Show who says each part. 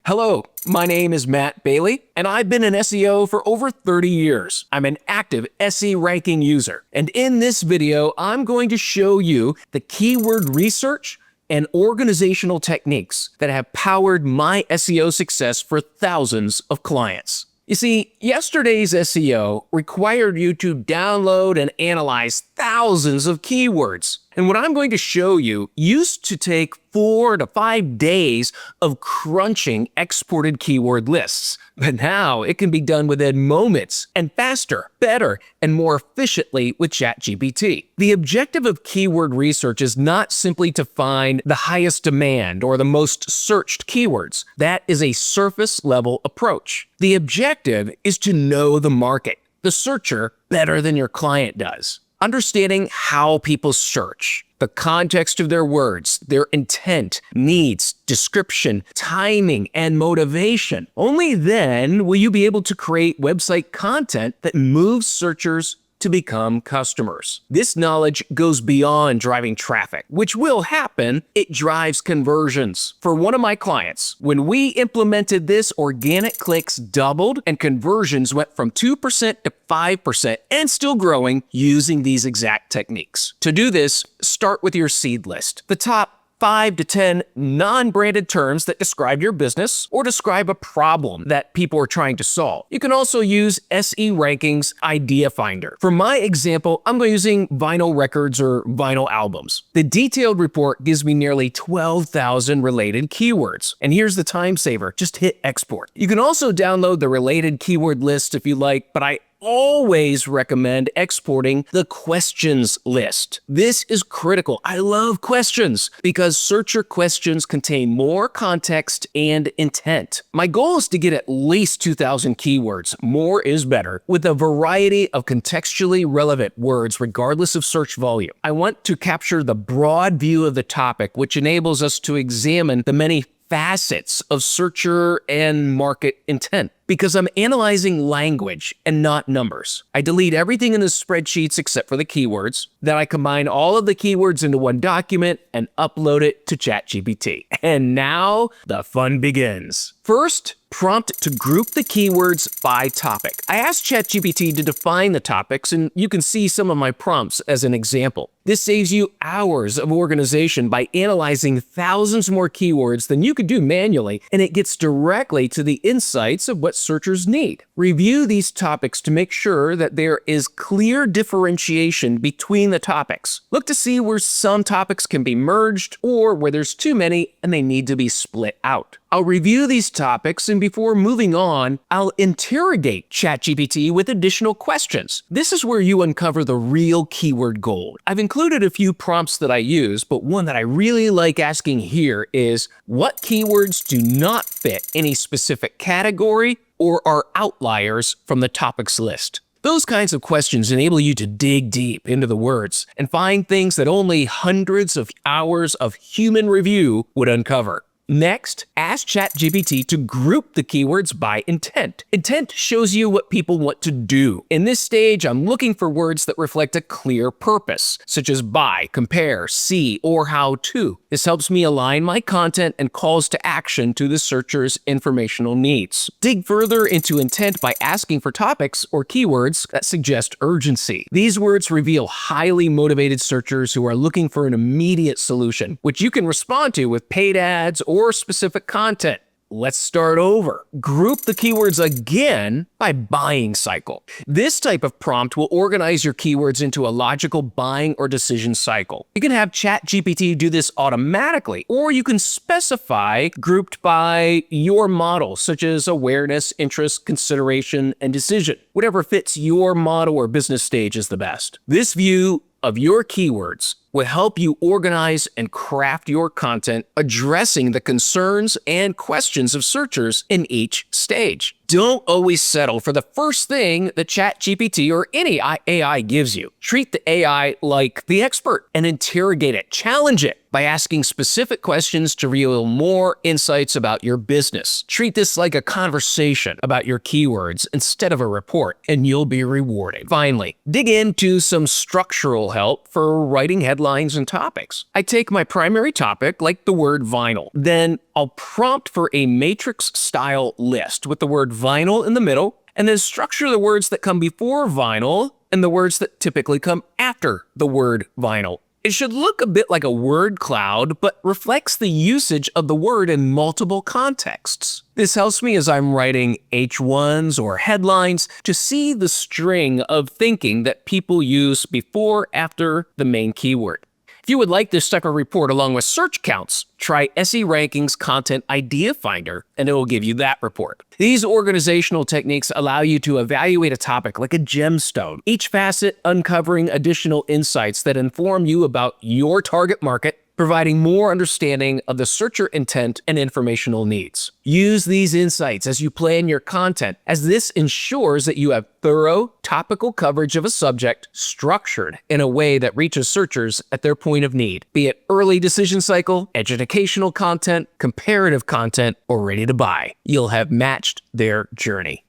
Speaker 1: Hello, my name is Matt Bailey, and I've been an SEO for over 30 years. I'm an active SE Ranking user, and in this video, I'm going to show you the keyword research and organizational techniques that have powered my SEO success for thousands of clients. You see, yesterday's SEO required you to download and analyze thousands of keywords. And what I'm going to show you used to take 4 to 5 days of crunching exported keyword lists. But now it can be done within moments and faster, better, and more efficiently with ChatGPT. The objective of keyword research is not simply to find the highest demand or the most searched keywords. That is a surface level approach. The objective is to know the market, the searcher, better than your client does. Understanding how people search, the context of their words, their intent, needs, description, timing, and motivation. Only then will you be able to create website content that moves searchers to become customers. This knowledge goes beyond driving traffic, which will happen. It drives conversions. For one of my clients, when we implemented this, organic clicks doubled and conversions went from 2% to 5% and still growing using these exact techniques. To do this, start with your seed list. The top 5 to 10 non-branded terms that describe your business or describe a problem that people are trying to solve. You can also use SE Ranking's Idea Finder. For my example, I'm using vinyl records or vinyl albums. The detailed report gives me nearly 12,000 related keywords. And here's the time saver. Just hit export. You can also download the related keyword list if you like, but I always recommend exporting the questions list. This is critical. I love questions because searcher questions contain more context and intent. My goal is to get at least 2,000 keywords. More is better, with a variety of contextually relevant words regardless of search volume. I want to capture the broad view of the topic, which enables us to examine the many facets of searcher and market intent. Because I'm analyzing language and not numbers. I delete everything in the spreadsheets except for the keywords. Then I combine all of the keywords into one document and upload it to ChatGPT. And now the fun begins. First, prompt to group the keywords by topic. I asked ChatGPT to define the topics, and you can see some of my prompts as an example. This saves you hours of organization by analyzing thousands more keywords than you could do manually, and it gets directly to the insights of what searchers need. Review these topics to make sure that there is clear differentiation between the topics. Look to see where some topics can be merged or where there's too many and they need to be split out. I'll review these topics, and before moving on, I'll interrogate ChatGPT with additional questions. This is where you uncover the real keyword gold. I've included a few prompts that I use, but one that I really like asking here is, what keywords do not fit any specific category or are outliers from the topics list? Those kinds of questions enable you to dig deep into the words and find things that only hundreds of hours of human review would uncover. Next, ask ChatGPT to group the keywords by intent. Intent shows you what people want to do. In this stage, I'm looking for words that reflect a clear purpose, such as buy, compare, see, or how to. This helps me align my content and calls to action to the searcher's informational needs. Dig further into intent by asking for topics or keywords that suggest urgency. These words reveal highly motivated searchers who are looking for an immediate solution, which you can respond to with paid ads or specific content. Let's start over. Group the keywords again by buying cycle. This type of prompt will organize your keywords into a logical buying or decision cycle. You can have ChatGPT do this automatically, or you can specify grouped by your model, such as awareness, interest, consideration, and decision. Whatever fits your model or business stage is the best. This view of your keywords will help you organize and craft your content, addressing the concerns and questions of searchers in each stage. Don't always settle for the first thing that ChatGPT or any AI gives you. Treat the AI like the expert and interrogate it, challenge it by asking specific questions to reveal more insights about your business. Treat this like a conversation about your keywords instead of a report, and you'll be rewarded. Finally, dig into some structural help for writing headlines and topics. I take my primary topic, like the word vinyl. Then I'll prompt for a matrix-style list with the word vinyl in the middle, and then structure the words that come before vinyl and the words that typically come after the word vinyl. It should look a bit like a word cloud, but reflects the usage of the word in multiple contexts. This helps me as I'm writing H1s or headlines to see the string of thinking that people use before, after the main keyword. If you would like this type of report along with search counts, try SE Ranking's Content Idea Finder, and it will give you that report. These organizational techniques allow you to evaluate a topic like a gemstone, each facet uncovering additional insights that inform you about your target market, providing more understanding of the searcher intent and informational needs. Use these insights as you plan your content, as this ensures that you have thorough, topical coverage of a subject structured in a way that reaches searchers at their point of need, be it early decision cycle, educational content, comparative content, or ready to buy. You'll have matched their journey.